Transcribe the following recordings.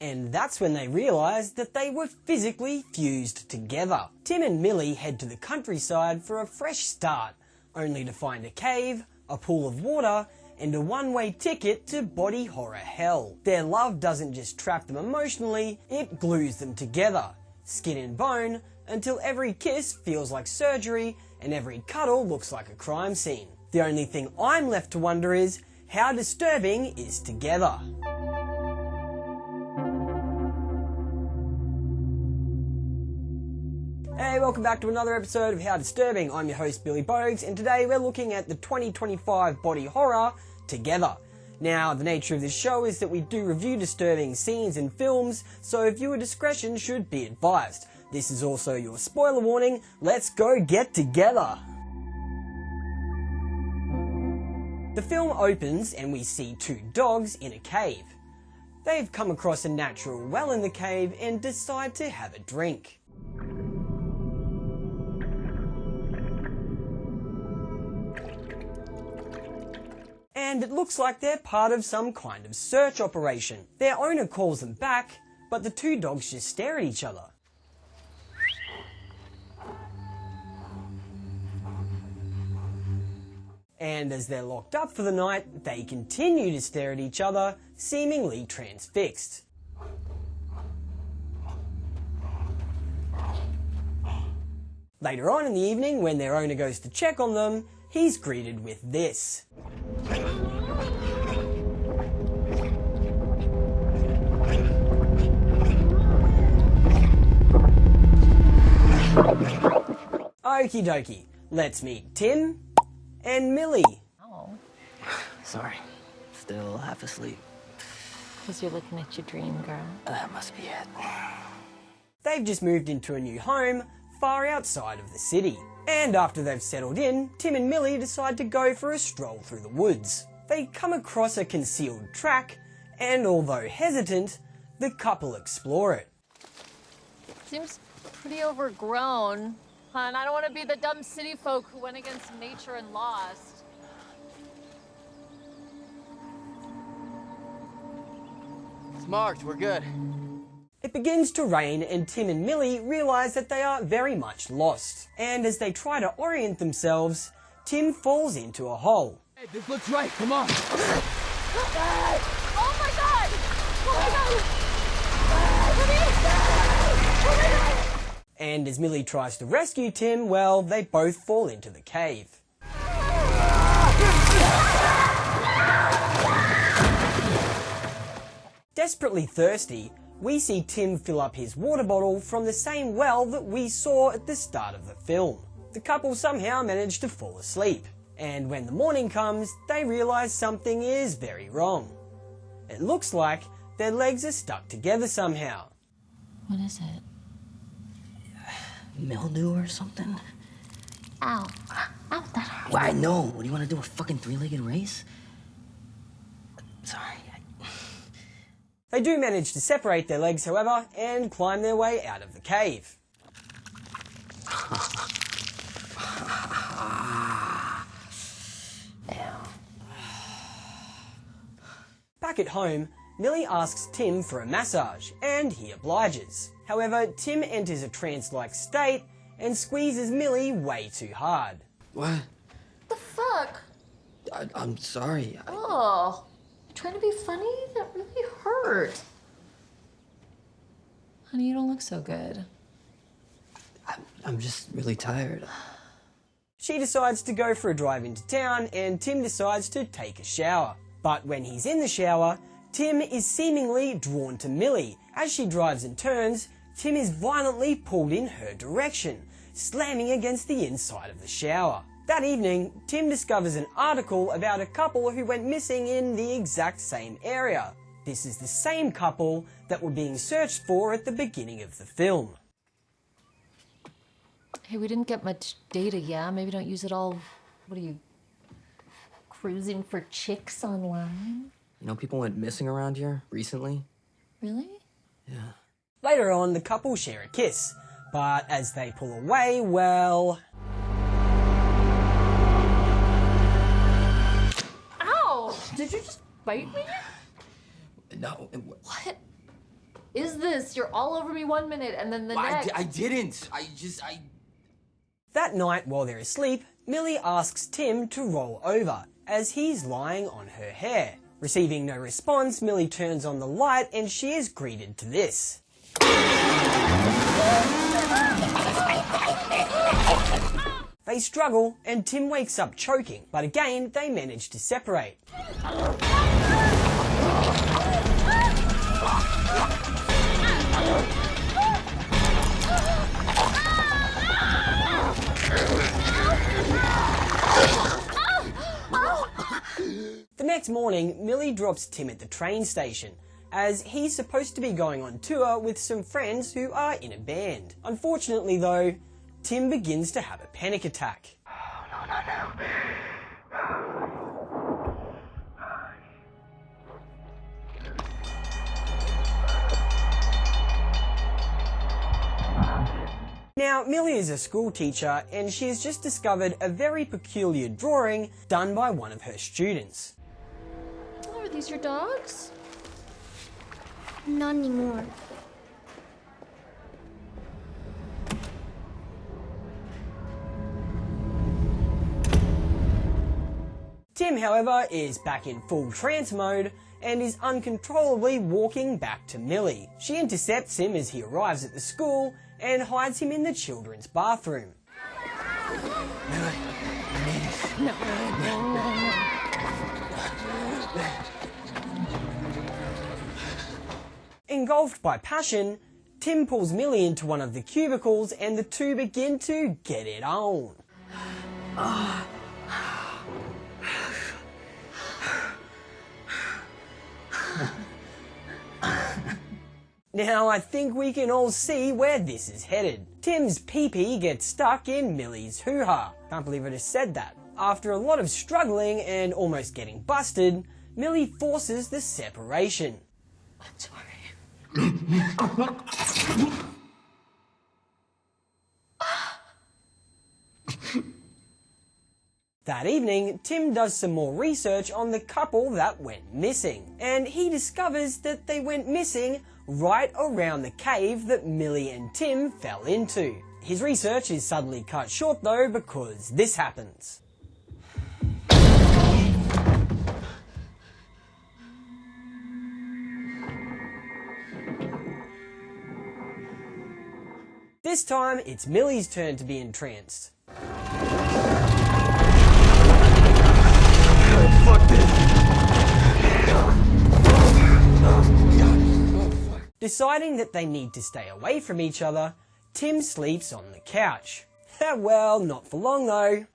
And that's when they realise that they were physically fused together. Tim and Millie head to the countryside for a fresh start, only to find a cave, a pool of water, and a one-way ticket to body horror hell. Their love doesn't just trap them emotionally, it glues them together, skin and bone, until every kiss feels like surgery and every cuddle looks like a crime scene. The only thing I'm left to wonder is, how disturbing is Together? Hey, welcome back to another episode of How Disturbing. I'm your host, Billy Bogues, and today we're looking at the 2025 body horror, Together. Now, the nature of this show is that we do review disturbing scenes in films, so viewer discretion should be advised. This is also your spoiler warning. Let's go get together! The film opens and we see two dogs in a cave. They've come across a natural well in the cave and decide to have a drink. And it looks like they're part of some kind of search operation. Their owner calls them back, but the two dogs just stare at each other. And as they're locked up for the night, they continue to stare at each other, seemingly transfixed. Later on in the evening, when their owner goes to check on them, he's greeted with this. Okie dokie, let's meet Tim and Millie. Oh. Sorry, still half asleep. Because you're looking at your dream girl. That must be it. They've just moved into a new home far outside of the city. And after they've settled in, Tim and Millie decide to go for a stroll through the woods. They come across a concealed track, and although hesitant, the couple explore it. Seems pretty overgrown. And I don't want to be the dumb city folk who went against nature and lost. It's marked, we're good. It begins to rain and Tim and Millie realise that they are very much lost. And as they try to orient themselves, Tim falls into a hole. Hey, this looks right, come on. Oh my god! Oh my god! Oh my god! And as Millie tries to rescue Tim, well, they both fall into the cave. Desperately thirsty, we see Tim fill up his water bottle from the same well that we saw at the start of the film. The couple somehow manage to fall asleep, and when the morning comes, they realise something is very wrong. It looks like their legs are stuck together somehow. What is it? Mildew or something? Ow. Ow, that hurt. Well, I know. What do you want to do, a fucking three-legged race? Sorry. They do manage to separate their legs, however, and climb their way out of the cave. Back at home, Millie asks Tim for a massage, and he obliges. However, Tim enters a trance-like state and squeezes Millie way too hard. What? The fuck? I'm sorry. Oh. Trying to be funny? That really hurt. Honey, you don't look so good. I'm just really tired. She decides to go for a drive into town, and Tim decides to take a shower. But when he's in the shower, Tim is seemingly drawn to Millie. As she drives and turns, Tim is violently pulled in her direction, slamming against the inside of the shower. That evening, Tim discovers an article about a couple who went missing in the exact same area. This is the same couple that were being searched for at the beginning of the film. Hey, we didn't get much data, yeah? Maybe don't use it all. What are you, cruising for chicks online? You know, people went missing around here recently. Really? Yeah. Later on, the couple share a kiss, but as they pull away, well... Ow! Did you just bite me? No. What? is this? You're all over me 1 minute and then the next. I didn't. That night, while they're asleep, Millie asks Tim to roll over, as he's lying on her hair. Receiving no response, Millie turns on the light and she is greeted to this. They struggle and Tim wakes up choking, but again they manage to separate. The next morning, Millie drops Tim at the train station, as he's supposed to be going on tour with some friends who are in a band. Unfortunately though, Tim begins to have a panic attack. Now, Millie is a school teacher and she has just discovered a very peculiar drawing done by one of her students. Oh, are these your dogs? Not anymore. Tim, however, is back in full trance mode and is uncontrollably walking back to Millie. She intercepts him as he arrives at the school and hides him in the children's bathroom. Engulfed by passion, Tim pulls Millie into one of the cubicles and the two begin to get it on. Now, I think we can all see where this is headed. Tim's pee-pee gets stuck in Millie's hoo-ha. Can't believe I just said that. After a lot of struggling and almost getting busted, Millie forces the separation. I'm sorry. That evening, Tim does some more research on the couple that went missing, and he discovers that they went missing right around the cave that Millie and Tim fell into. His research is suddenly cut short though because this happens. This time, it's Millie's turn to be entranced. Fuck this. Deciding that they need to stay away from each other, Tim sleeps on the couch. Well, not for long though.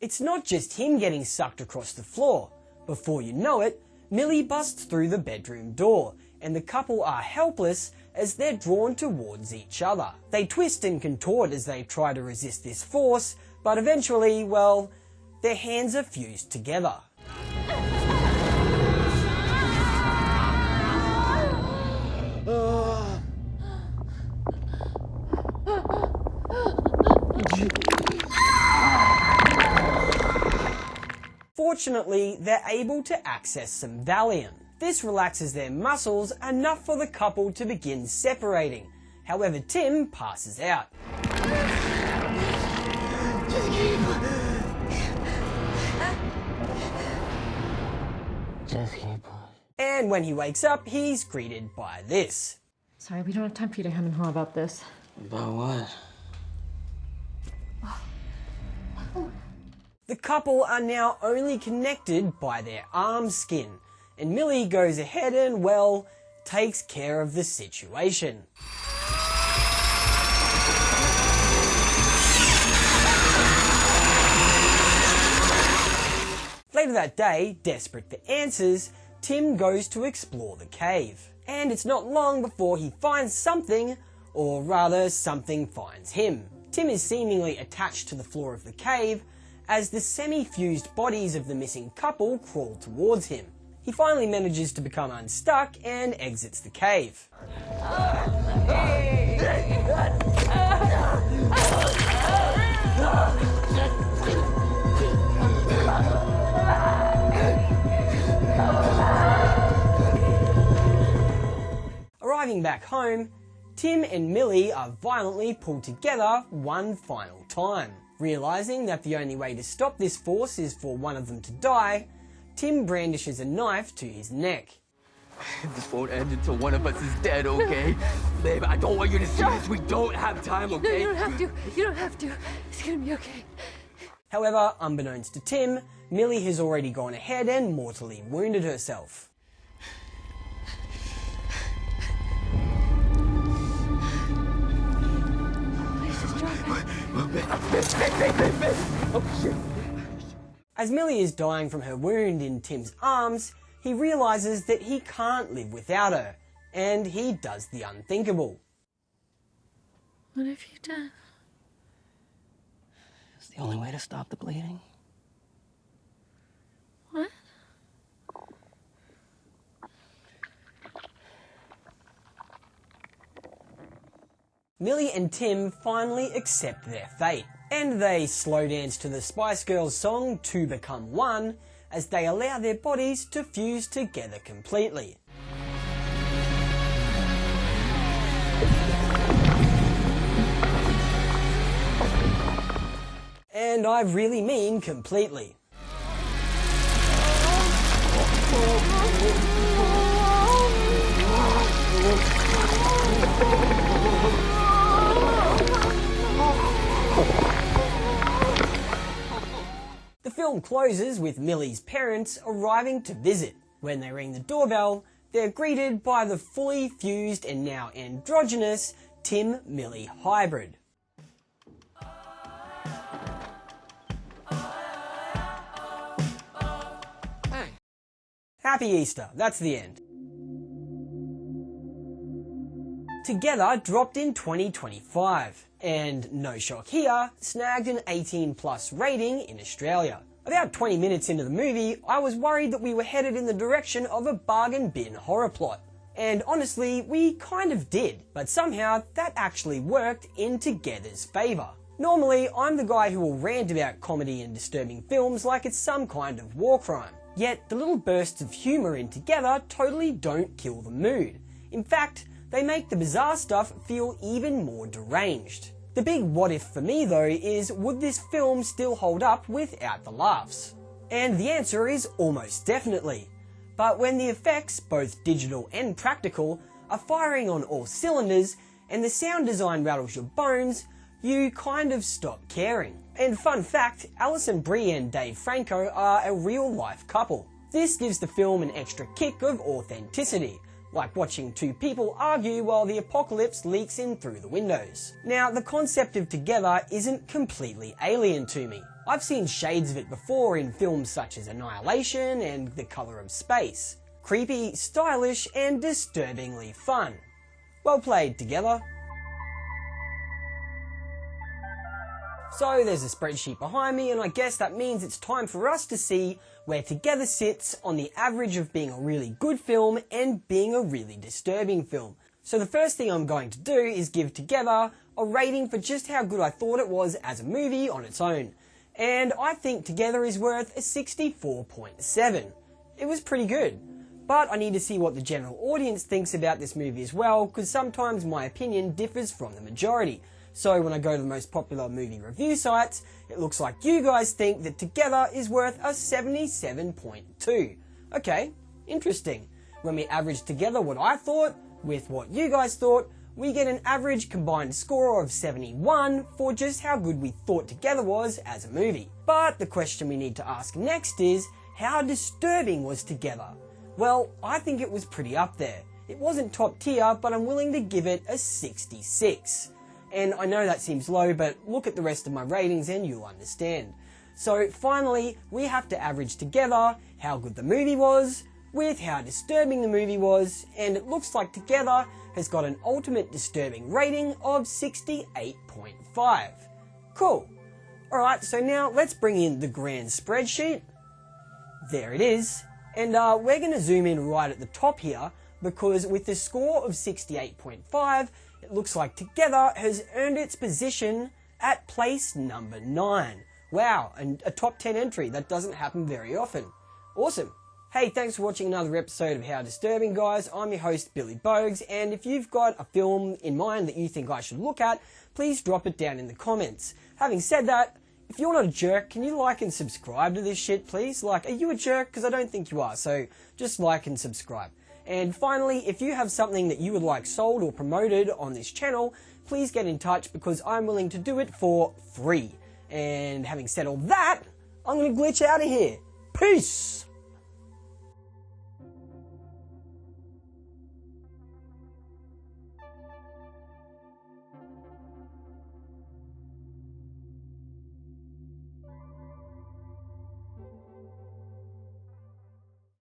It's not just him getting sucked across the floor. Before you know it, Millie busts through the bedroom door, and the couple are helpless as they're drawn towards each other. They twist and contort as they try to resist this force, but eventually, well, their hands are fused together. Fortunately, they're able to access some Valium. This relaxes their muscles enough for the couple to begin separating. However, Tim passes out. Just keep on. And when he wakes up, he's greeted by this. Sorry, we don't have time for you to hem and haw about this. About what? The couple are now only connected by their arm skin, and Millie goes ahead and, well, takes care of the situation. Later that day, desperate for answers, Tim goes to explore the cave. And it's not long before he finds something, or rather, something finds him. Tim is seemingly attached to the floor of the cave as the semi-fused bodies of the missing couple crawl towards him. He finally manages to become unstuck and exits the cave. Arriving back home, Tim and Millie are violently pulled together one final time. Realising that the only way to stop this force is for one of them to die, Tim brandishes a knife to his neck. This won't end until one of us is dead, okay? Babe, I don't want you to see this. We don't have time, okay? No, you don't have to. You don't have to. It's gonna be okay. However, unbeknownst to Tim, Millie has already gone ahead and mortally wounded herself. Oh, shit. As Millie is dying from her wound in Tim's arms, he realises that he can't live without her, and he does the unthinkable. What have you done? It's the only way to stop the bleeding. What? Millie and Tim finally accept their fate, and they slow dance to the Spice Girls song To Become One as they allow their bodies to fuse together completely. And I really mean completely. The film closes with Millie's parents arriving to visit. When they ring the doorbell, they're greeted by the fully fused and now androgynous Tim-Millie hybrid. Happy Easter, that's the end. Together dropped in 2025, and no shock here, snagged an 18+ rating in Australia. About 20 minutes into the movie, I was worried that we were headed in the direction of a bargain bin horror plot. And honestly, we kind of did, but somehow that actually worked in Together's favour. Normally, I'm the guy who will rant about comedy and disturbing films like it's some kind of war crime. Yet, the little bursts of humour in Together totally don't kill the mood. In fact, they make the bizarre stuff feel even more deranged. The big what if for me though is, would this film still hold up without the laughs? And the answer is almost definitely. But when the effects, both digital and practical, are firing on all cylinders and the sound design rattles your bones, you kind of stop caring. And fun fact, Alison Brie and Dave Franco are a real life couple. This gives the film an extra kick of authenticity, like watching two people argue while the apocalypse leaks in through the windows. Now, the concept of Together isn't completely alien to me. I've seen shades of it before in films such as Annihilation and The Colour of Space. Creepy, stylish, and disturbingly fun. Well played, Together. So there's a spreadsheet behind me, and I guess that means it's time for us to see where Together sits on the average of being a really good film and being a really disturbing film. So the first thing I'm going to do is give Together a rating for just how good I thought it was as a movie on its own. And I think Together is worth a 64.7. It was pretty good. But I need to see what the general audience thinks about this movie as well, because sometimes my opinion differs from the majority. So when I go to the most popular movie review sites, it looks like you guys think that Together is worth a 77.2. Okay, interesting. When we average together what I thought with what you guys thought, we get an average combined score of 71 for just how good we thought Together was as a movie. But the question we need to ask next is, how disturbing was Together? Well, I think it was pretty up there. It wasn't top tier, but I'm willing to give it a 66. And I know that seems low, but look at the rest of my ratings and you'll understand. So finally, we have to average together how good the movie was with how disturbing the movie was, and it looks like Together has got an ultimate disturbing rating of 68.5. Cool. Alright, so now let's bring in the grand spreadsheet. There it is. And we're going to zoom in right at the top here, because with the score of 68.5, it looks like Together has earned its position at place number 9. Wow, and a top 10 entry. That doesn't happen very often. Awesome. Hey, thanks for watching another episode of How Disturbing, guys. I'm your host, Billy Bogues, and if you've got a film in mind that you think I should look at, please drop it down in the comments. Having said that, if you're not a jerk, can you like and subscribe to this shit, please? Like, are you a jerk? Because I don't think you are, so just like and subscribe. And finally, if you have something that you would like sold or promoted on this channel, please get in touch because I'm willing to do it for free. And having said all that, I'm going to glitch out of here. Peace!